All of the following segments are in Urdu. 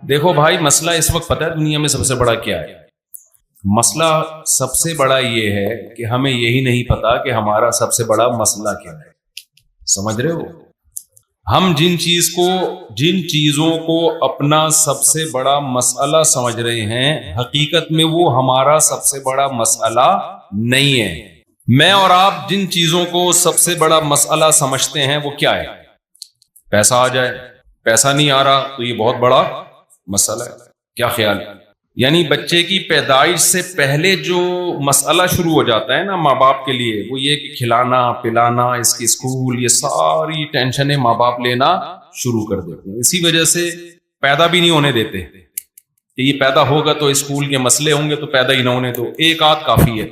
دیکھو بھائی، مسئلہ اس وقت پتہ ہے دنیا میں سب سے بڑا کیا ہے؟ مسئلہ سب سے بڑا یہ ہے کہ ہمیں یہی نہیں پتا کہ ہمارا سب سے بڑا مسئلہ کیا ہے. سمجھ رہے ہو؟ ہم جن چیزوں کو اپنا سب سے بڑا مسئلہ سمجھ رہے ہیں، حقیقت میں وہ ہمارا سب سے بڑا مسئلہ نہیں ہے. میں اور آپ جن چیزوں کو سب سے بڑا مسئلہ سمجھتے ہیں وہ کیا ہے؟ پیسہ آ جائے، پیسہ نہیں آ رہا تو یہ بہت بڑا مسئلہ ہے. کیا خیال ہے؟ یعنی بچے کی پیدائش سے پہلے جو مسئلہ شروع ہو جاتا ہے نا ماں باپ کے لیے، وہ یہ کہ کھلانا پلانا، اس کی اسکول، یہ ساری ٹینشنیں ماں باپ لینا شروع کر دیتے ہیں. اسی وجہ سے پیدا بھی نہیں ہونے دیتے کہ یہ پیدا ہوگا تو اسکول کے مسئلے ہوں گے تو پیدا ہی نہ ہونے دو. ایک آدھ کافی ہے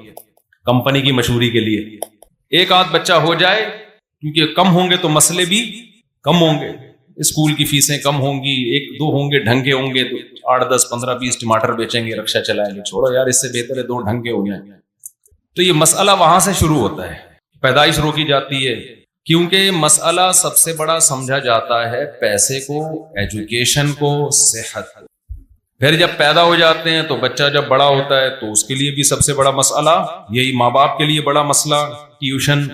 کمپنی کی مشہوری کے لیے، ایک آدھ بچہ ہو جائے، کیونکہ کم ہوں گے تو مسئلے بھی کم ہوں گے، اسکول کی فیسیں کم ہوں گی، ایک دو ہوں گے ڈھنگ کے ہوں گے تو 8 10 15 20 ٹماٹر بیچیں گے، رکشہ چلائیں گے. چھوڑو یار، اس سے بہتر ہے 2 ڈھنگ کے ہو جائیں. تو یہ مسئلہ وہاں سے شروع ہوتا ہے، پیدائش روکی جاتی ہے، کیونکہ مسئلہ سب سے بڑا سمجھا جاتا ہے پیسے کو، ایجوکیشن کو، صحت کو. پھر جب پیدا ہو جاتے ہیں تو بچہ جب بڑا ہوتا ہے تو اس کے لیے بھی سب سے بڑا مسئلہ یہی، ماں باپ کے لیے بڑا مسئلہ ٹیوشن،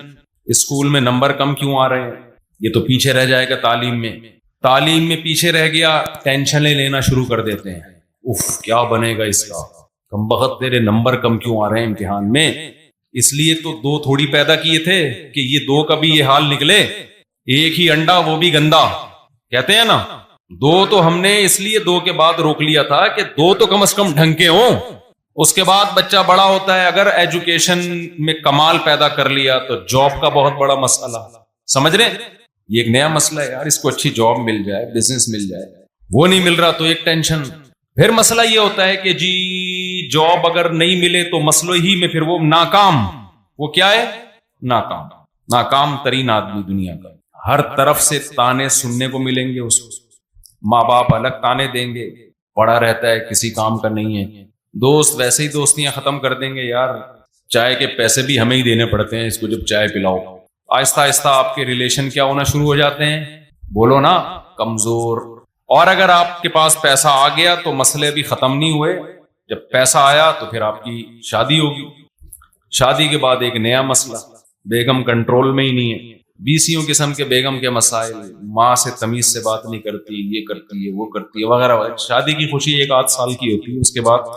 اسکول میں نمبر کم کیوں آ رہے ہیں، یہ تو پیچھے رہ جائے گا تعلیم میں پیچھے رہ گیا، ٹینشنیں لینا شروع کر دیتے ہیں. اف کیا بنے گا اس کا، کمبخت تیرے نمبر کم کیوں آ رہے ہیں امتحان میں، اس لیے تو 2 تھوڑی پیدا کیے تھے کہ یہ 2 کا بھی یہ حال نکلے. ایک ہی انڈا وہ بھی گندا، کہتے ہیں نا. 2 تو ہم نے اس لیے 2 کے بعد روک لیا تھا کہ 2 تو کم از کم ڈھنگ کے ہوں. اس کے بعد بچہ بڑا ہوتا ہے، اگر ایجوکیشن میں کمال پیدا کر لیا تو جاب کا بہت بڑا مسئلہ. سمجھ رہے؟ یہ ایک نیا مسئلہ ہے یار، اس کو اچھی جاب مل جائے، بزنس مل جائے، وہ نہیں مل رہا تو ایک ٹینشن. پھر مسئلہ یہ ہوتا ہے کہ جی جاب اگر نہیں ملے تو مسئلہ ہی میں پھر وہ ناکام. وہ کیا ہے؟ ناکام ترین آدمی دنیا کا. ہر طرف سے تانے سننے کو ملیں گے اس کو، ماں باپ الگ تانے دیں گے، پڑا رہتا ہے کسی کام کا نہیں ہے، دوست ویسے ہی دوستیاں ختم کر دیں گے، یار چائے کے پیسے بھی ہمیں ہی دینے پڑتے ہیں اس کو جب چائے پلاؤ. آہستہ آہستہ آپ کے ریلیشن کیا ہونا شروع ہو جاتے ہیں؟ بولو نا، کمزور. اور اگر آپ کے پاس پیسہ آ گیا تو مسئلے بھی ختم نہیں ہوئے. جب پیسہ آیا تو پھر آپ کی شادی ہوگی، شادی کے بعد ایک نیا مسئلہ، بیگم کنٹرول میں ہی نہیں ہے. 20 قسم کے بیگم کے مسائل، ماں سے تمیز سے بات نہیں کرتی، یہ کرتی ہے وہ کرتی ہے وغیرہ وغیرہ. شادی کی خوشی 1 آدھ سال کی ہوتی ہے، اس کے بعد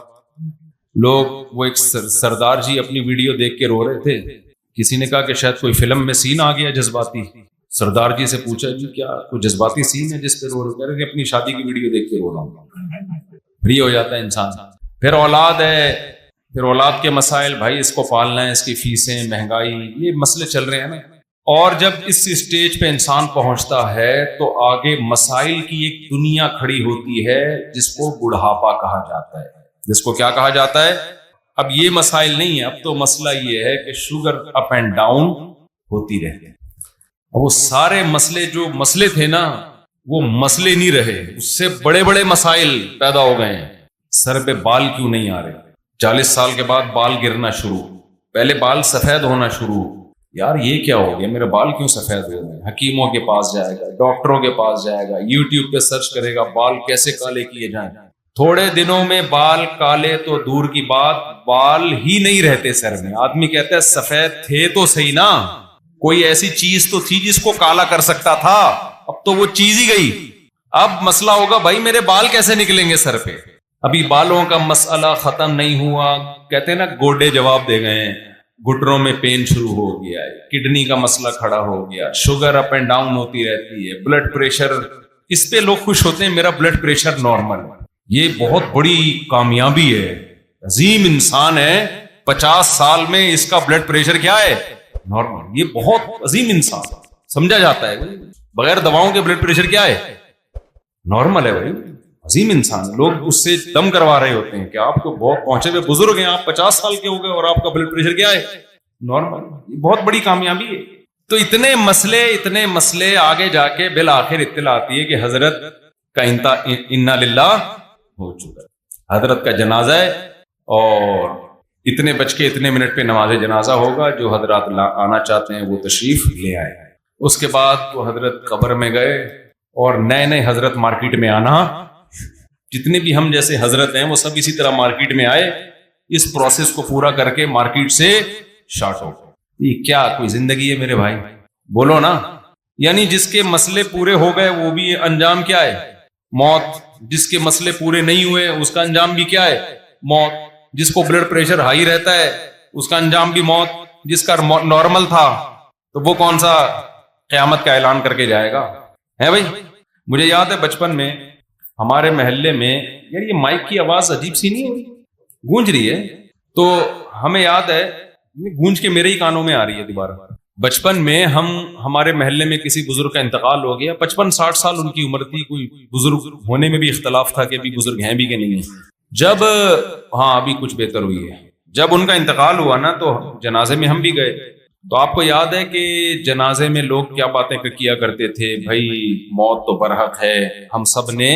لوگ، وہ ایک سردار جی اپنی ویڈیو دیکھ کے رو رہے تھے، کسی نے کہا کہ شاید کوئی فلم میں سین آ گیا جذباتی. سردار جی سے پوچھا جی کیا کوئی جذباتی سین ہے جس پہ رو رہے؟ کہہ رہے کہ اپنی شادی کی ویڈیو دیکھ کے رو رہا ہوں. فری ہو جاتا ہے انسان. پھر اولاد ہے، پھر اولاد کے مسائل، بھائی اس کو پالنا ہے، اس کی فیسیں، مہنگائی، یہ مسئلے چل رہے ہیں نا. اور جب اس اسٹیج پہ انسان پہنچتا ہے تو آگے مسائل کی ایک دنیا کھڑی ہوتی ہے جس کو بڑھاپا کہا جاتا ہے. جس کو کیا کہا جاتا ہے؟ اب یہ مسائل نہیں ہے، اب تو مسئلہ یہ ہے کہ شوگر اپ اینڈ ڈاؤن ہوتی رہے. اب وہ سارے مسئلے جو مسئلے تھے نا، وہ مسئلے نہیں رہے، اس سے بڑے بڑے مسائل پیدا ہو گئے ہیں. سر پہ بال کیوں نہیں آ رہے؟ 40 سال کے بعد بال گرنا شروع، پہلے بال سفید ہونا شروع. یار یہ کیا ہو گیا، میرے بال کیوں سفید ہو گئے؟ حکیموں کے پاس جائے گا، ڈاکٹروں کے پاس جائے گا، یوٹیوب پہ سرچ کرے گا بال کیسے کالے کیے جائیں. تھوڑے دنوں میں بال کالے تو دور کی بات، بال ہی نہیں رہتے سر میں. آدمی کہتا ہے سفید تھے تو صحیح نا، کوئی ایسی چیز تو تھی جس کو کالا کر سکتا تھا، اب تو وہ چیز ہی گئی. اب مسئلہ ہوگا بھائی میرے بال کیسے نکلیں گے سر پہ. ابھی بالوں کا مسئلہ ختم نہیں ہوا، کہتے ہیں نا گوڈے جواب دے گئے ہیں، گھٹنوں میں پین شروع ہو گیا ہے، کڈنی کا مسئلہ کھڑا ہو گیا، شوگر اپ اینڈ ڈاؤن ہوتی رہتی ہے، بلڈ پریشر، اس پہ لوگ خوش ہوتے ہیں میرا بلڈ پریشر نارمل. یہ بہت بڑی کامیابی ہے، عظیم انسان ہے، 50 سال میں اس کا بلڈ پریشر کیا ہے؟ نارمل. یہ بہت عظیم انسان سمجھا جاتا ہے، بغیر دواؤں کے بلڈ پریشر کیا ہے؟ نارمل ہے بھائی، عظیم انسان. لوگ اس سے دم کروا رہے ہوتے ہیں کہ آپ کو بہت پہنچے ہوئے بزرگ ہیں، آپ 50 سال کے ہو گئے اور آپ کا بلڈ پریشر کیا ہے؟ نارمل. یہ بہت بڑی کامیابی ہے. تو اتنے مسئلے آگے جا کے بالآخر اطلاع آتی ہے کہ حضرت کا انا للہ ہو چکا ہے، حضرت کا جنازہ ہے، اور اتنے بج کے اتنے منٹ پہ نماز جنازہ ہوگا، جو حضرات آنا چاہتے ہیں وہ تشریف لے آئے. اس کے بعد وہ حضرت قبر میں گئے اور نئے حضرت مارکیٹ میں آنا جتنے بھی ہم جیسے حضرت ہیں وہ سب اسی طرح مارکیٹ میں آئے, اس پروسیس کو پورا کر کے مارکیٹ سے شارٹ ہو. یہ کیا کوئی زندگی ہے میرے بھائی؟ بولو نا. یعنی جس کے مسئلے پورے ہو گئے وہ بھی انجام کیا ہے؟ موت. جس کے مسئلے پورے نہیں ہوئے اس کا انجام بھی کیا ہے؟ موت. جس کو بلڈ پریشر ہائی رہتا ہے اس کا انجام بھی موت. جس کا نارمل تھا تو وہ کون سا قیامت کا اعلان کر کے جائے گا؟ ہے بھائی. مجھے یاد ہے بچپن میں ہمارے محلے میں, یار یہ مائک کی آواز عجیب سی نہیں گونج رہی ہے, تو ہمیں یاد ہے گونج کے میرے ہی کانوں میں آ رہی ہے دوبارہ. بچپن میں ہمارے محلے میں کسی بزرگ کا انتقال ہو گیا, 55-60 سال ان کی عمر تھی. کوئی بزرگ ہونے میں بھی اختلاف تھا کہ ابھی بزرگ ہیں بھی کہ نہیں ہیں. جب ابھی کچھ بہتر ہوئی ہے. جب ان کا انتقال ہوا نا تو جنازے میں ہم بھی گئے. تو آپ کو یاد ہے کہ جنازے میں لوگ کیا باتیں کیا کرتے تھے؟ بھائی موت تو برحق ہے, ہم سب نے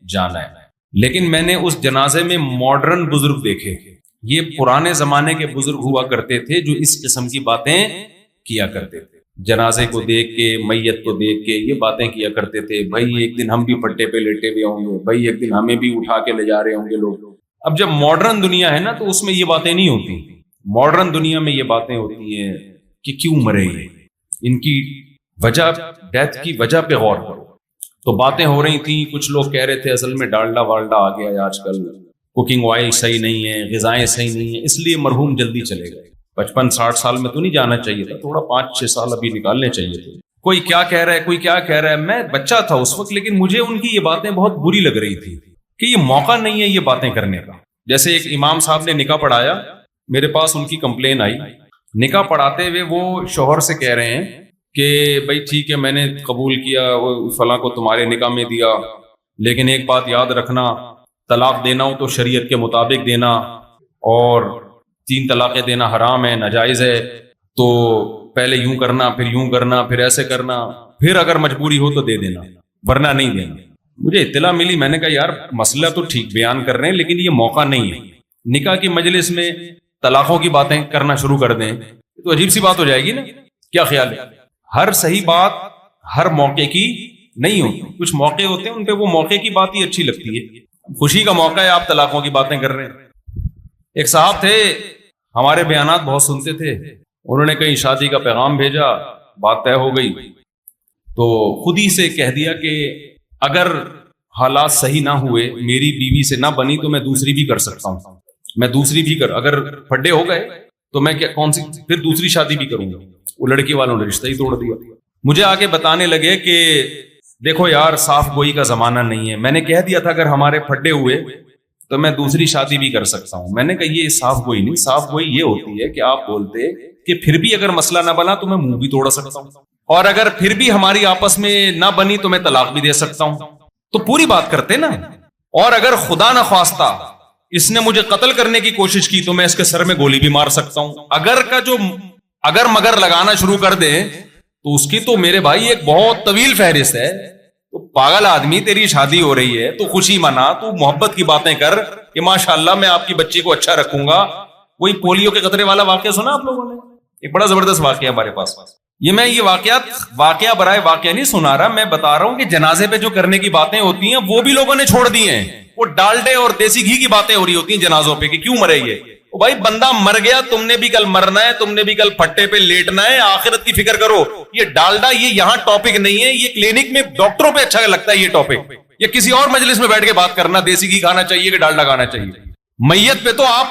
جانا ہے. لیکن میں نے اس جنازے میں ماڈرن بزرگ دیکھے. یہ پرانے زمانے کے بزرگ ہوا کرتے تھے جو اس قسم کی باتیں کیا کرتے تھے. جنازے کو دیکھ کے, میت کو دیکھ کے یہ باتیں کیا کرتے تھے. بھائی ایک دن ہم بھی پٹے پہ لیٹے ہوئے ہوں گے, بھائی ایک دن ہمیں بھی اٹھا کے لے جا رہے ہوں گے لوگ. اب جب ماڈرن دنیا ہے نا تو اس میں یہ باتیں نہیں ہوتی. ماڈرن دنیا میں یہ باتیں ہوتی ہیں کہ کیوں مرے یہ, ان کی وجہ, ڈیتھ کی وجہ پہ غور کرو. تو باتیں ہو رہی تھیں. کچھ لوگ کہہ رہے تھے اصل میں ڈالڈا والڈا آ گیا ہے آج کل, کوکنگ آئل صحیح نہیں ہے, غذائیں صحیح نہیں ہیں, اس لیے مرحوم جلدی چلے گئے. 55-60 سال میں تو نہیں جانا چاہیے تھا, تھوڑا 5-6 سال ابھی نکالنے چاہیے تھے. کوئی کیا کہہ رہا ہے, کوئی کیا کہہ رہا ہے. میں بچہ تھا اس وقت, لیکن مجھے ان کی یہ باتیں بہت بری لگ رہی تھی کہ یہ موقع نہیں ہے یہ باتیں کرنے کا. جیسے ایک امام صاحب نے نکاح پڑھایا, میرے پاس ان کی کمپلین آئی. نکاح پڑھاتے ہوئے وہ شوہر سے کہہ رہے ہیں کہ بھائی ٹھیک ہے میں نے قبول کیا, فلاں کو تمہارے نکاح میں دیا, لیکن ایک بات یاد رکھنا, طلاق دینا ہو تو شریعت کے مطابق دینا, اور 3 طلاقیں دینا حرام ہے, ناجائز ہے. تو پہلے یوں کرنا, پھر یوں کرنا, پھر ایسے کرنا, پھر اگر مجبوری ہو تو دے دینا, ورنہ نہیں دینا. مجھے اطلاع ملی, میں نے کہا یار مسئلہ تو ٹھیک بیان کر رہے ہیں لیکن یہ موقع نہیں ہے. نکاح کی مجلس میں طلاقوں کی باتیں کرنا شروع کر دیں تو عجیب سی بات ہو جائے گی نا. کیا خیال ہے؟ ہر صحیح بات ہر موقع کی نہیں ہوتی. کچھ موقع ہوتے ہیں ان پہ وہ موقع کی بات ہی اچھی لگتی ہے. خوشی کا موقع ہے, آپ طلاقوں کی باتیں کر رہے ہیں. ایک صاحب تھے, ہمارے بیانات بہت سنتے تھے. انہوں نے کہیں شادی کا پیغام بھیجا, بات طے ہو گئی تو خود ہی سے کہہ دیا کہ اگر حالات صحیح نہ ہوئے, میری بیوی سے نہ بنی تو میں دوسری بھی کر سکتا ہوں, میں دوسری بھی اگر پھڈے ہو گئے تو میں کون سی پھر دوسری شادی بھی کروں گا. وہ لڑکی والوں نے رشتہ ہی توڑ دیا. مجھے آگے بتانے لگے کہ دیکھو یار صاف گوئی کا زمانہ نہیں ہے, میں نے کہہ دیا تھا اگر ہمارے پھڈے ہوئے تو میں دوسری شادی بھی کر سکتا ہوں. میں نے کہا یہ صاف گوئی نہیں, صاف گوئی یہ ہوتی ہے کہ آپ بولتے کہ پھر بھی اگر مسئلہ نہ بنا تو میں منہ بھی توڑ سکتا ہوں, اور اگر پھر بھی ہماری آپس میں نہ بنی تو میں طلاق بھی دے سکتا ہوں. تو پوری بات کرتے نا. اور اگر خدا نہ خواستہ اس نے مجھے قتل کرنے کی کوشش کی تو میں اس کے سر میں گولی بھی مار سکتا ہوں. اگر مگر لگانا شروع کر دیں تو اس کی تو میرے بھائی ایک بہت طویل فہرست ہے. تو پاگل آدمی, تیری شادی ہو رہی ہے تو خوشی منا, تو محبت کی باتیں کر کہ ماشاءاللہ میں آپ کی بچی کو اچھا رکھوں گا. وہی پولیو کے قطرے والا واقعہ سنا آپ لوگوں نے, ایک بڑا زبردست واقعہ ہمارے پاس. میں یہ واقعہ برائے واقعہ نہیں سنا رہا, میں بتا رہا ہوں کہ جنازے پہ جو کرنے کی باتیں ہوتی ہیں وہ بھی لوگوں نے چھوڑ دی ہیں. وہ ڈالڈے اور دیسی گھی کی باتیں ہو رہی ہوتی ہیں جنازوں پہ کہ کیوں مرے یہ. بھائی بندہ مر گیا, تم نے بھی کل مرنا ہے, تم نے بھی کل پھٹے پہ لیٹنا ہے, آخرت کی فکر کرو. یہ ڈالڈا یہ یہاں ٹاپک نہیں ہے, یہ کلینک میں ڈاکٹروں پہ اچھا لگتا ہے یہ ٹاپک. یہ کسی اور مجلس میں بیٹھ کے بات کرنا دیسی گھی کھانا چاہیے کہ ڈالڈا کھانا چاہیے. میت پہ تو آپ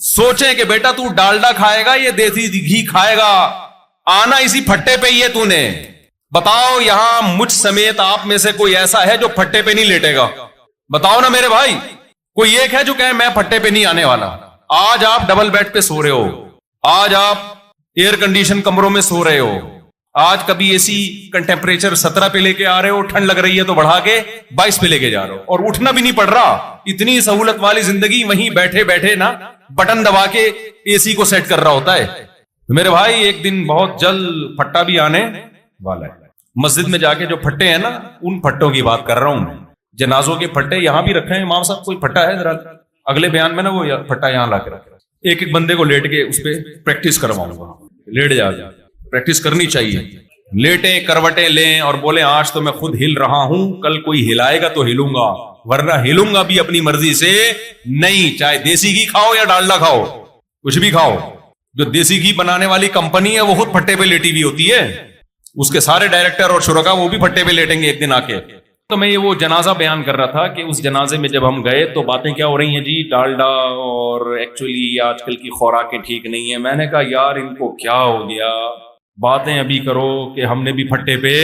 سوچیں کہ بیٹا تو ڈالڈا کھائے گا یا دیسی گھی کھائے گا, آنا اسی پھٹے پہ ہی ہے. تو نے بتاؤ یہاں مجھ سمیت آپ میں سے کوئی ایسا ہے جو پھٹے پہ نہیں لیٹے گا؟ بتاؤ نا میرے بھائی. کوئی ایک ہے جو کہے میں پھٹے پہ نہیں آنے والا؟ آج آپ ڈبل بیڈ پہ سو رہے ہو, آج آپ ایئر کنڈیشن کمروں میں سو رہے ہو, آج کبھی اے سی کا ٹیمپریچر 17 پہ لے کے آ رہے ہو, ٹھنڈ لگ رہی ہے تو بڑھا کے 22 پہ لے کے جا رہے ہو, اور اٹھنا بھی نہیں پڑ رہا. اتنی سہولت والی زندگی, وہیں بیٹھے بیٹھے نا بٹن دبا کے اے سی کو سیٹ کر رہا ہوتا ہے. میرے بھائی ایک دن بہت جلد پھٹا بھی آنے والا ہے. مسجد میں جا کے جو پھٹے ہیں نا, ان پھٹوں کی بات کر رہا ہوں میں. جنازوں کے پھٹے یہاں بھی رکھے ہیں امام صاحب, کوئی پھٹا ہے ذرا اگلے بیان میں نا وہ پھٹا یہاں لا کے رکھے. ایک ایک بندے کو لیٹ کے اس پہ پریکٹس کرواؤں گا. لیٹ جا, پریکٹس کرنی چاہیے. لیٹیں, کروٹیں لیں اور بولیں آج تو میں خود ہل رہا ہوں, کل کوئی ہلائے گا تو ہلوں گا, ورنہ ہلوں گا بھی اپنی مرضی سے نہیں. چاہے دیسی گھی کھاؤ یا ڈالڈا کھاؤ, کچھ بھی کھاؤ. جو دیسی گھی بنانے والی کمپنی ہے وہ خود پھٹے پہ لیٹی ہوئی ہوتی ہے, اس کے سارے ڈائریکٹر اور شرکا وہ بھی پھٹے پہ لیٹیں گے ایک دن آ کے. تو میں یہ وہ جنازہ بیان کر رہا تھا کہ اس جنازے میں جب ہم گئے تو باتیں کیا ہو رہی ہیں جی, ڈالڈا اور ایکچولی آج کل کی خوراکیں ٹھیک نہیں ہیں. میں نے کہا یار ان کو کیا ہو گیا, باتیں ابھی کرو کہ ہم نے بھی پھٹے پہ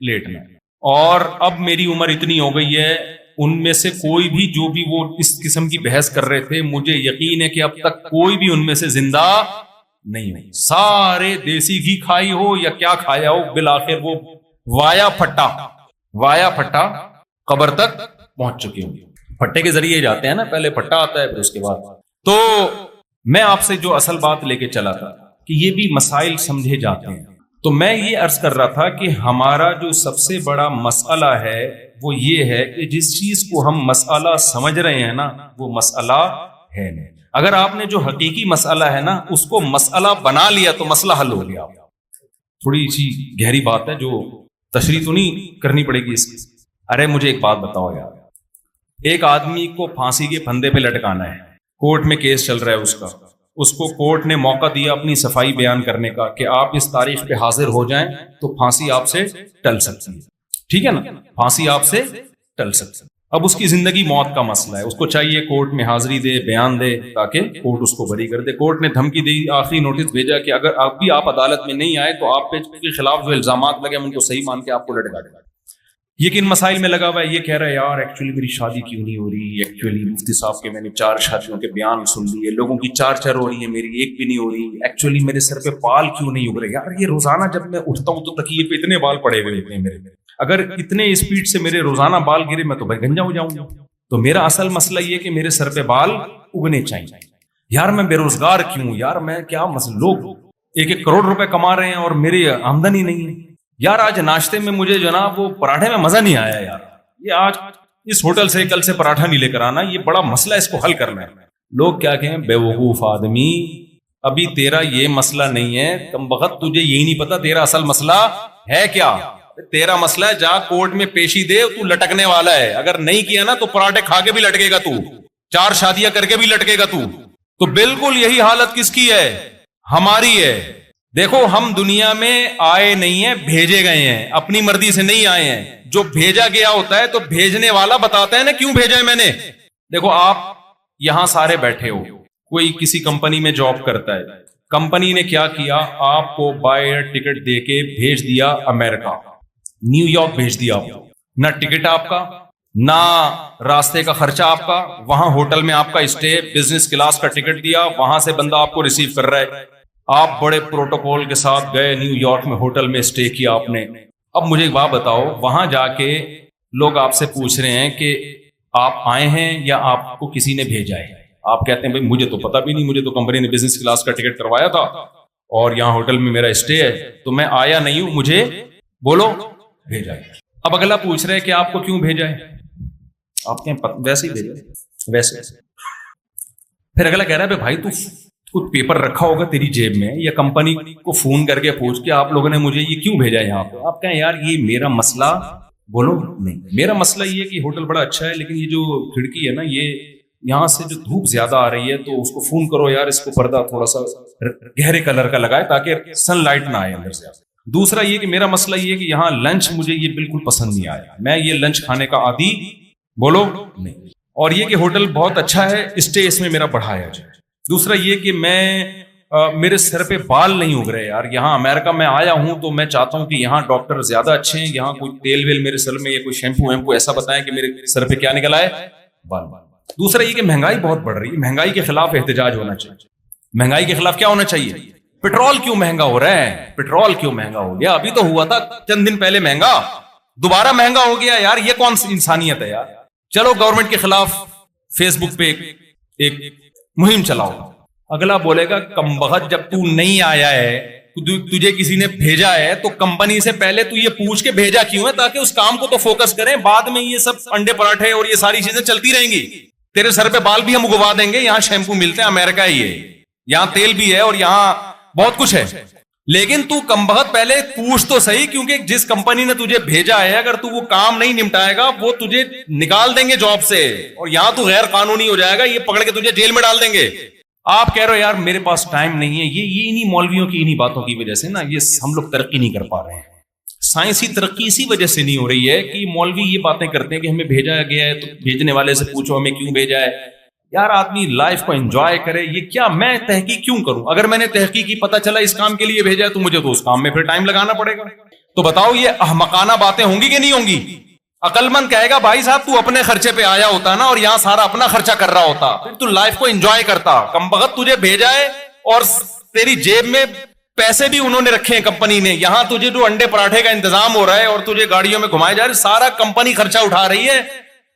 لیٹنا. اور اب میری عمر اتنی ہو گئی ہے, ان میں سے کوئی بھی جو بھی وہ اس قسم کی بحث کر رہے تھے, مجھے یقین ہے کہ اب تک کوئی بھی ان میں سے زندہ نہیں ہو. سارے دیسی گھی کھائی ہو یا کیا کھایا ہو, بالآخر وہ وایا پھٹا قبر تک پہنچ چکے ہوں. پھٹے کے ذریعے جاتے ہیں نا, پہلے پھٹا آتا ہے پھر اس کے بعد. تو میں آپ سے جو اصل بات لے کے چلا تھا کہ یہ بھی مسائل سمجھے جاتے ہیں. تو میں یہ عرض کر رہا تھا کہ ہمارا جو سب سے بڑا مسئلہ ہے وہ یہ ہے کہ جس چیز کو ہم مسئلہ سمجھ رہے ہیں نا وہ مسئلہ ہے نہیں. اگر آپ نے جو حقیقی مسئلہ ہے نا اس کو مسئلہ بنا لیا تو مسئلہ حل ہو گیا. تھوڑی سی گہری بات ہے جو تشریح تو نہیں کرنی پڑے گی اس کی. ارے مجھے ایک بات بتاؤ یار, ایک آدمی کو پھانسی کے پھندے پہ لٹکانا ہے, کورٹ میں کیس چل رہا ہے اس کا, اس کو کورٹ نے موقع دیا اپنی صفائی بیان کرنے کا کہ آپ اس تاریخ پہ حاضر ہو جائیں تو پھانسی آپ سے ٹل سکتی ہے. ٹھیک ہے نا, پھانسی آپ سے ٹل سکتی ہے. اب اس کی زندگی موت کا مسئلہ ہے, اس کو چاہیے کورٹ میں حاضری دے, بیان دے تاکہ کورٹ اس کو بری کر دے. کورٹ نے دھمکی دی, آخری نوٹس بھیجا کہ اگر اب بھی آپ عدالت میں نہیں آئے تو آپ کے خلاف جو الزامات لگے ہم ان کو صحیح مان کے آپ کو لٹکا دیں. یہ کن مسائل میں لگا ہوا ہے, یہ کہہ رہا ہے یار ایکچولی میری شادی کیوں نہیں ہو رہی, ایکچولی مفتی صاحب کے میں نے 4 شادیوں کے بیان سن لیے, لوگوں کی 4 ہو رہی ہیں, میری ایک بھی نہیں ہو رہی, ایکچولی میرے سر پہ بال کیوں نہیں اگ رہے. یار یہ روزانہ جب میں اٹھتا ہوں تو تکیے پہ اتنے بال پڑے ہوئے ہوتے ہیں میرے, اگر اتنے اسپیڈ سے میرے روزانہ بال گرے میں تو بھائی گنجا ہو جاؤں گا. تو میرا اصل مسئلہ یہ کہ میرے سر پہ بال اگنے چاہیے. یار میں بے روزگار کیوں, یار میں کیا مسئلہ, لوگ 1 کروڑ روپے کما رہے ہیں اور میری آمدنی نہیں ہے. یار آج ناشتے میں مجھے جو نا وہ پراٹھے میں مزہ نہیں آیا یار, یہ آج اس ہوٹل سے کل سے پراٹھا نہیں لے کر آنا, یہ بڑا مسئلہ, اس کو حل کرنا ہے. لوگ کیا کہیں, بے وقوف آدمی, ابھی تیرا یہ مسئلہ نہیں ہے, کم بخت تجھے یہی نہیں پتا تیرا اصل مسئلہ ہے کیا. تیرا مسئلہ ہے جا کورٹ میں پیشی دے, تو لٹکنے والا ہے, اگر نہیں کیا نا تو پراٹھے کھا کے بھی لٹکے گا, تو 4 شادیاں کر کے بھی لٹکے گا تو بالکل یہی حالت کس کی ہے, ہماری ہے. دیکھو ہم دنیا میں آئے نہیں ہیں, بھیجے گئے ہیں, اپنی مرضی سے نہیں آئے ہیں. جو بھیجا گیا ہوتا ہے تو بھیجنے والا بتاتا ہے نا کیوں بھیجا ہے میں نے. دیکھو آپ یہاں سارے بیٹھے ہو, کوئی کسی کمپنی میں جاب کرتا ہے, کمپنی نے کیا کیا, آپ کو بائی ایئر ٹکٹ دے کے بھیج دیا امریکہ, نیو یارک بھیج دیا. نہ ٹکٹ آپ کا, نہ راستے کا خرچہ آپ کا, وہاں ہوٹل میں آپ کا اسٹے, بزنس کلاس کا ٹکٹ دیا, وہاں سے بندہ آپ کو ریسیو کر رہا ہے, آپ بڑے پروٹوکول کے ساتھ گئے نیو یارک میں, ہوٹل میں اسٹے کیا آپ نے. اب مجھے ایک بات بتاؤ, وہاں جا کے لوگ آپ سے پوچھ رہے ہیں کہ آپ آئے ہیں یا آپ کو کسی نے بھیجا ہے. آپ کہتے ہیں بھائی مجھے تو پتا بھی نہیں, مجھے تو کمپنی نے بزنس کلاس کا ٹکٹ کروایا تھا اور یہاں ہوٹل میں میرا اسٹے ہے, تو میں آیا نہیں ہوں, مجھے بولو بھیجا ہے. اب اگلا پوچھ رہے کہ آپ کو کیوں بھیجا ہے, آپ کہیں ویسے ہی بھیجا ویسے. پھر اگلا کہہ رہا ہے بھائی تو کچھ پیپر رکھا ہوگا تیری جیب میں, یا کمپنی کو فون کر کے پوچھ کے آپ لوگوں نے مجھے یہ کیوں بھیجا یہاں پہ. آپ کہیں یار یہ میرا مسئلہ, بولو نہیں, میرا مسئلہ یہ ہے کہ ہوٹل بڑا اچھا ہے لیکن یہ جو کھڑکی ہے نا, یہ یہاں سے جو دھوپ زیادہ آ رہی ہے تو اس کو فون کرو یار, اس کو پردہ تھوڑا سا گہرے کلر کا لگائے تاکہ سن لائٹ نہ آئے اندر سے. دوسرا یہ کہ میرا مسئلہ یہ ہے کہ یہاں لنچ مجھے یہ بالکل پسند نہیں آیا, میں یہ لنچ کھانے کا عادی, بولو نہیں. اور یہ کہ ہوٹل بہت اچھا ہے, اسٹے اس میں میرا بڑھایا جائے. دوسرا یہ کہ میرے سر پہ بال نہیں اگ رہے یار, یہاں امریکہ میں آیا ہوں تو میں چاہتا ہوں کہ یہاں ڈاکٹر زیادہ اچھے ہیں, یہاں کوئی تیل ویل میرے سر میں یا کوئی شیمپو ویمپو ایسا بتائیں کہ میرے سر پہ کیا نکل آئے, بال. دوسرا یہ کہ مہنگائی بہت بڑھ رہی ہے, مہنگائی کے خلاف احتجاج ہونا چاہیے. مہنگائی کے خلاف کیا ہونا چاہیے, پیٹرول کیوں مہنگا ہو رہا ہے, پیٹرول کیوں مہنگا ہو گیا, ابھی تو ہوا تھا چند دن پہلے مہنگا, دوبارہ مہنگا ہو گیا یار, یہ کون سی انسانیت ہے یار. چلو گورنمنٹ کے خلاف فیس بک پہ ایک مہم چلاؤ. اگلا بولے گا کم بخت جب تو نہیں آیا ہے, تجھے کسی نے بھیجا ہے تو کمپنی سے پہلے تو یہ پوچھ کے بھیجا کیوں ہے, تاکہ اس کام کو تو فوکس کریں, بعد میں یہ سب انڈے پراٹھے اور یہ ساری چیزیں چلتی رہیں گی. تیرے سر پہ بال بھی ہم اگوا دیں گے, یہاں شیمپو ملتے ہیں, امریکہ ہی ہے, یہاں تیل بھی ہے اور یہاں بہت کچھ ہے, لیکن تو کمبخت پہلے پوچھ تو صحیح, کیونکہ جس کمپنی نے تجھے بھیجا ہے اگر تو وہ کام نہیں نمٹائے گا وہ تجھے نکال دیں گے جاب سے, اور یہاں تو غیر قانونی ہو جائے گا, یہ پکڑ کے تجھے جیل میں ڈال دیں گے. آپ کہہ رہے ہو یار میرے پاس ٹائم نہیں ہے, یہ انہی مولویوں کی انہی باتوں کی وجہ سے نا یہ ہم لوگ ترقی نہیں کر پا رہے ہیں. سائنسی ترقی اسی وجہ سے نہیں ہو رہی ہے کہ مولوی یہ باتیں کرتے ہیں کہ ہمیں بھیجا گیا ہے, تو بھیجنے والے سے پوچھو ہمیں کیوں بھیجا ہے. یار آدمی لائف کو انجوائے کرے, یہ کیا میں تحقیق کیوں کروں؟ اگر میں نے تحقیق کی پتہ چلا اس کام کے لیے بھیجا ہے تو مجھے تو اس کام میں پھر ٹائم لگانا پڑے گا. تو بتاؤ یہ احمقانہ باتیں ہوں گی کہ نہیں ہوں گی؟ عقل مند کہے گا بھائی صاحب تو اپنے خرچے پہ آیا ہوتا نا, اور یہاں سارا اپنا خرچہ کر رہا ہوتا, پھر تو لائف کو انجوائے کرتا. کمبخت تجھے بھیجا ہے اور تیری جیب میں پیسے بھی انہوں نے رکھے ہیں کمپنی نے, یہاں تجھے جو انڈے پراٹھے کا انتظام ہو رہا ہے اور تجھے گاڑیوں میں گھمائے جا رہے, سارا کمپنی خرچہ اٹھا رہی ہے.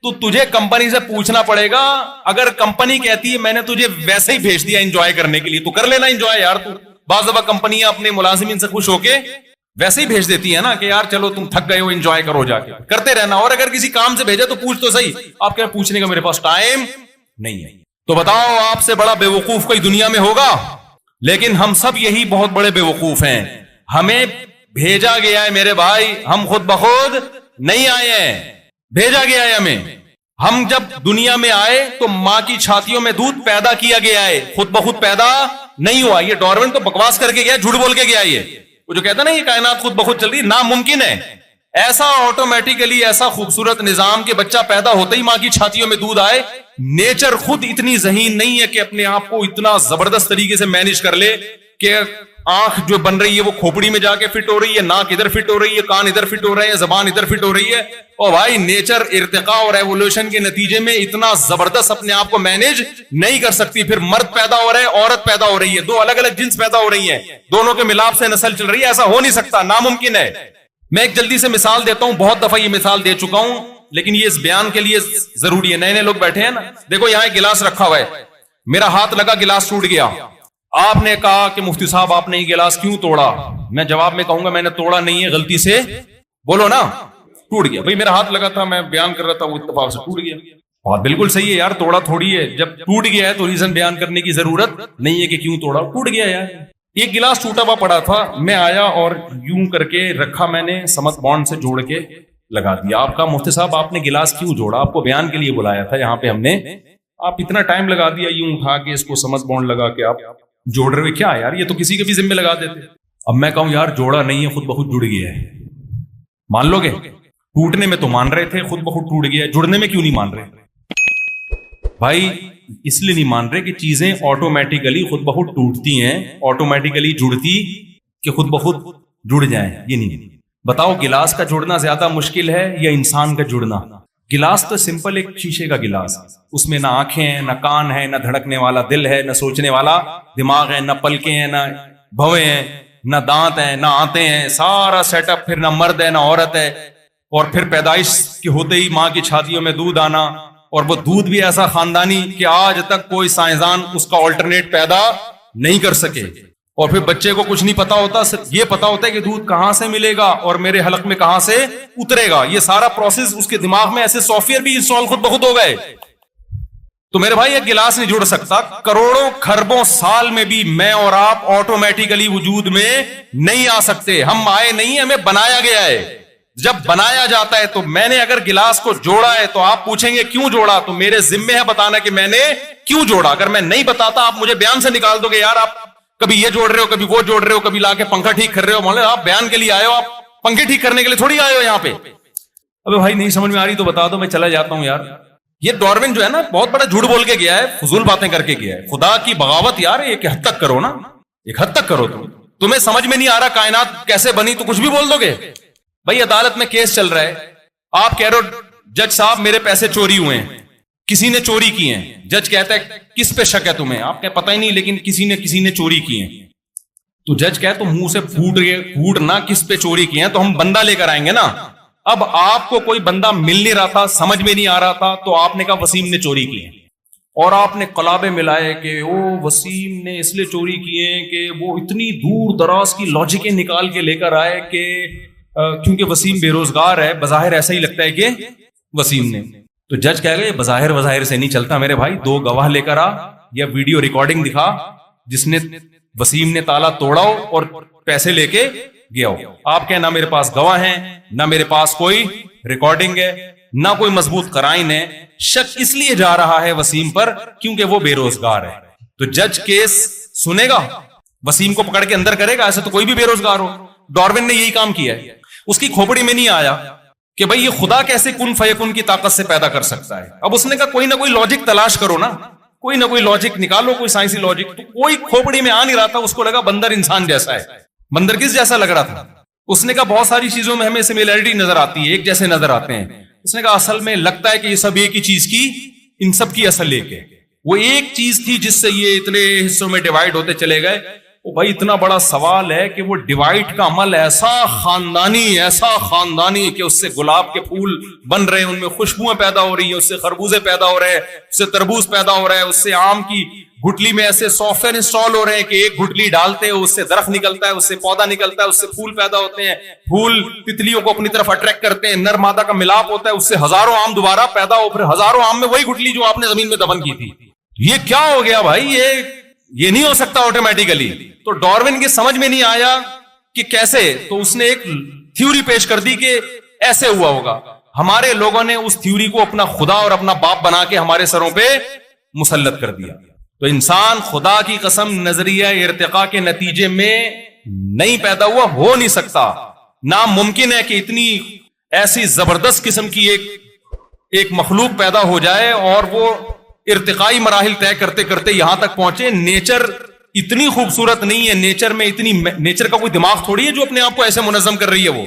تو تجھے کمپنی سے پوچھنا پڑے گا. اگر کمپنی کہتی ہے میں نے تجھے ویسے ہی بھیج دیا انجوائے کرنے کے لیے, تو کر لینا انجوائے یار. تو بعض دفعہ کمپنیاں اپنے ملازمین سے خوش ہو کے ویسے ہی بھیج دیتی ہے نا کہ یار چلو تم تھک گئے ہو انجوائے کرو, جا کے کرتے رہنا. اور اگر کسی کام سے بھیجے تو پوچھ تو صحیح. آپ کیا پوچھنے کا میرے پاس ٹائم نہیں ہے. تو بتاؤ آپ سے بڑا بے وقوف کوئی دنیا میں ہوگا؟ لیکن ہم سب یہی بہت بڑے بے وقوف ہیں. ہمیں بھیجا گیا ہے میرے بھائی, ہم خود بخود نہیں آئے ہیں, بھیجا گیا ہے ہمیں. ہم جب دنیا میں آئے تو ماں کی چھاتیوں میں دودھ پیدا کیا گیا ہے, خود بخود پیدا نہیں ہوا. یہ ڈارون تو بکواس کر کے گیا, جھوٹ بول کے گیا. یہ وہ جو کہتا نا یہ کائنات خود بخود چل رہی ہے, ناممکن ہے. ایسا آٹومیٹیکلی ایسا خوبصورت نظام کہ بچہ پیدا ہوتے ہی ماں کی چھاتیوں میں دودھ آئے. نیچر خود اتنی ذہین نہیں ہے کہ اپنے آپ کو اتنا زبردست طریقے سے مینج کر لے کہ آنکھ جو بن رہی ہے وہ کھوپڑی میں جا کے فٹ ہو رہی ہے, ناک ادھر فٹ ہو رہی ہے, کان ادھر فٹ ہو رہے ہیں, زبان ادھر فٹ ہو رہی ہے. اور بھائی نیچر ارتقاء اور ایوولوشن کے نتیجے میں اتنا زبردست اپنے آپ کو مینج نہیں کر سکتی. پھر مرد پیدا ہو رہے ہیں, عورت پیدا ہو رہی ہے, دو الگ الگ جنس پیدا ہو رہی ہیں, دونوں کے ملاپ سے نسل چل رہی ہے. ایسا ہو نہیں سکتا, ناممکن ہے. میں ایک جلدی سے مثال دیتا ہوں, بہت دفعہ یہ مثال دے چکا ہوں لیکن یہ اس بیان کے لیے ضروری ہے. نئے نئے لوگ بیٹھے ہیں نا, دیکھو یہاں ایک گلاس رکھا ہوا ہے, میرا ہاتھ لگا گلاس ٹوٹ گیا. آپ نے کہا کہ مفتی صاحب آپ نے یہ گلاس کیوں توڑا؟ میں جواب میں کہوں گا میں نے توڑا نہیں ہے, غلطی سے بولو نا ٹوٹ گیا. بھائی میرا ہاتھ لگا تھا, میں بیان کر رہا تھا, وہ اتفاق سے ٹوٹ گیا. بات بالکل صحیح ہے یار, توڑا تھوڑی ہے. جب ٹوٹ گیا ہے تو ریزن بیان کرنے کی ضرورت نہیں ہے کہ کیوں توڑا, ٹوٹ گیا یار. ایک گلاس ٹوٹا ہوا پڑا تھا, میں آیا اور یوں کر کے رکھا, میں نے سمت بانڈ سے جوڑ کے لگا دیا. آپ کا مفتی صاحب آپ نے گلاس کیوں جوڑا؟ آپ کو بیان کے لیے بلایا تھا یہاں پہ ہم نے, آپ اتنا ٹائم لگا دیا یوں اٹھا کے اس کو سمت بانڈ لگا کے آپ جوڑ رہے. کیا یار یہ تو کسی کے بھی ذمہ لگا دیتے. اب میں کہوں یار جوڑا نہیں ہے, خود بخود جڑ گیا ہے, مان لو گے؟ ٹوٹنے میں تو مان رہے تھے, خود بخود ٹوٹ گیا, جڑنے میں کیوں نہیں مان رہے بھائی؟ اس لیے نہیں مان رہے کہ چیزیں آٹومیٹیکلی خود بخود ٹوٹتی ہیں, آٹومیٹیکلی جڑتی کہ خود بخود جڑ جائیں, یہ نہیں. بتاؤ گلاس کا جڑنا زیادہ مشکل ہے یا انسان کا جڑنا؟ گلاس تو سمپل ایک شیشے کا گلاس, اس میں نہ آنکھیں ہیں, نہ کان ہے, نہ دھڑکنے والا دل ہے, نہ سوچنے والا دماغ ہے, نہ پلکیں ہیں, نہ بھویں ہیں, نہ دانت ہیں, نہ آنتے ہیں, سارا سیٹ اپ. پھر نہ مرد ہے نہ عورت ہے, اور پھر پیدائش کے ہوتے ہی ماں کی چھاتیوں میں دودھ آنا, اور وہ دودھ بھی ایسا خاندانی کہ آج تک کوئی سائنسدان اس کا آلٹرنیٹ پیدا نہیں کر سکے. اور پھر بچے کو کچھ نہیں پتا ہوتا, صرف یہ پتا ہوتا ہے کہ دودھ کہاں سے ملے گا اور میرے حلق میں کہاں سے اترے گا. یہ سارا پروسیس اس کے دماغ میں ایسے سافٹ ویئر بھی انسٹال خود بخود ہو گئے. تو میرے بھائی ایک گلاس نہیں جڑ سکتا. کروڑوں کھربوں سال میں بھی میں اور آپ آٹومیٹیکلی وجود میں نہیں آ سکتے. ہم آئے نہیں, ہمیں بنایا گیا ہے. جب بنایا جاتا ہے تو میں نے اگر گلاس کو جوڑا ہے تو آپ پوچھیں گے کیوں جوڑا, تو میرے ذمے ہے بتانا کہ میں نے کیوں جوڑا. اگر میں نہیں بتاتا آپ مجھے بیان سے نکال دو گے, یار آپ کبھی یہ جوڑ رہے ہو, کبھی وہ جوڑ رہے ہو, کبھی لا کے پنکھا ٹھیک کر رہے ہو. مولانا آپ بیان کے لیے آئے ہو, آپ پنکھے ٹھیک کرنے کے لیے تھوڑی آئے ہو یہاں پہ. ابے بھائی نہیں سمجھ میں آ رہی تو بتا دو, میں چلا جاتا ہوں یار. یہ ڈارون جو ہے نا بہت بڑا جھوٹ بول کے گیا ہے, فضول باتیں کر کے گیا ہے. خدا کی بغاوت یار, ایک حد تک کرو نا, ایک حد تک کرو. تمہیں سمجھ میں نہیں آ رہا کائنات کیسے بنی تو کچھ بھی بول دو گے. بھائی عدالت میں کیس چل رہا ہے, آپ کہہ رہے ہو جج صاحب میرے پیسے چوری ہوئے ہیں, کسی نے چوری کی ہیں. جج کہتا ہے کس پہ شک ہے تمہیں؟ آپ کہ پتہ ہی نہیں, لیکن کسی نے چوری کی ہیں. تو جج کہے تو منہ سے پھوٹ نہ کس پہ چوری کی ہیں, تو ہم بندہ لے کر آئیں گے نا. اب آپ کو کوئی بندہ مل نہیں رہا تھا, سمجھ میں نہیں آ رہا تھا, تو آپ نے کہا وسیم نے چوری کی ہے, اور آپ نے قلابے ملائے کہ او وسیم نے اس لیے چوری کی ہیں کہ وہ اتنی دور دراز کی لاجکیں نکال کے لے کر آئے کہ کیونکہ وسیم بے روزگار ہے, بظاہر ایسا ہی لگتا ہے کہ وسیم نے. تو جج کہے گا یہ بظاہر سے نہیں چلتا میرے بھائی, دو گواہ لے کر آ یا ویڈیو ریکارڈنگ دکھا جس نے وسیم نے تالا توڑا ہو اور پیسے لے کے گیا ہو. آپ کہیں نہ میرے پاس گواہ ہیں, نہ میرے پاس کوئی ریکارڈنگ ہے, نہ کوئی مضبوط قرائن ہے. شک اس لیے جا رہا ہے وسیم پر کیونکہ وہ بے روزگار ہے. تو جج کیس سنے گا, وسیم کو پکڑ کے اندر کرے گا؟ ایسے تو کوئی بھی بے روزگار ہو. ڈاروین نے یہی کام کیا ہے. اس کی کھوپڑی میں نہیں آیا کہ بھئی یہ خدا کیسے کن فیکن کی طاقت سے پیدا کر سکتا ہے. اب اس نے کہا کوئی نہ کوئی لاجک تلاش کرو نا, کوئی نہ کوئی لاجک نکالو, کوئی سائنسی لاجک. تو کوئی کھوپڑی میں آ نہیں رہا تھا. اس کو لگا بندر انسان جیسا ہے. بندر کس جیسا لگ رہا تھا؟ اس نے کہا بہت ساری چیزوں میں ہمیں سملیرٹی نظر آتی ہے, ایک جیسے نظر آتے ہیں. اس نے کہا اصل میں لگتا ہے کہ یہ سب ایک ہی چیز کی, ان سب کی اصل ایک ہے. وہ ایک چیز تھی جس سے یہ اتنے حصوں میں ڈیوائیڈ ہوتے چلے گئے. وہ بھائی اتنا بڑا سوال ہے کہ وہ ڈیوائیڈ کا عمل ایسا خاندانی کہ اس سے گلاب کے پھول بن رہے ہیں, ان میں خوشبوئیں پیدا ہو رہی ہیں, اس سے خربوزے پیدا ہو رہے ہیں, اس سے تربوز پیدا ہو رہا ہے, اس سے آم کی گٹلی میں ایسے سافٹ ویئر انسٹال ہو رہے ہیں کہ ایک گٹلی ڈالتے ہیں اس سے درخت نکلتا ہے, اس سے پودا نکلتا ہے, اس سے پھول پیدا ہوتے ہیں, پھول تتلیوں کو اپنی طرف اٹریکٹ کرتے ہیں, نر مادہ کا ملاپ ہوتا ہے, اس سے ہزاروں آم دوبارہ پیدا ہو, پھر ہزاروں آم میں وہی گٹلی جو آپ نے زمین میں دفن کی تھی. یہ کیا ہو گیا بھائی؟ یہ نہیں ہو سکتا آٹومیٹیکلی. تو ڈاروین کے سمجھ میں نہیں آیا کہ کیسے, تو اس نے ایک تھیوری پیش کر دی کہ ایسے ہوا ہوگا. ہمارے لوگوں نے اس تھیوری کو اپنا خدا اور اپنا باپ بنا کے ہمارے سروں پہ مسلط کر دیا. تو انسان خدا کی قسم نظریہ ارتقاء کے نتیجے میں نہیں پیدا ہوا, ہو نہیں سکتا. ناممکن ہے کہ اتنی ایسی زبردست قسم کی ایک مخلوق پیدا ہو جائے اور وہ ارتقائی مراحل طے کرتے کرتے یہاں تک پہنچے. نیچر اتنی خوبصورت نہیں ہے, نیچر کا کوئی دماغ تھوڑی ہے جو اپنے آپ کو ایسے منظم کر رہی ہے. وہ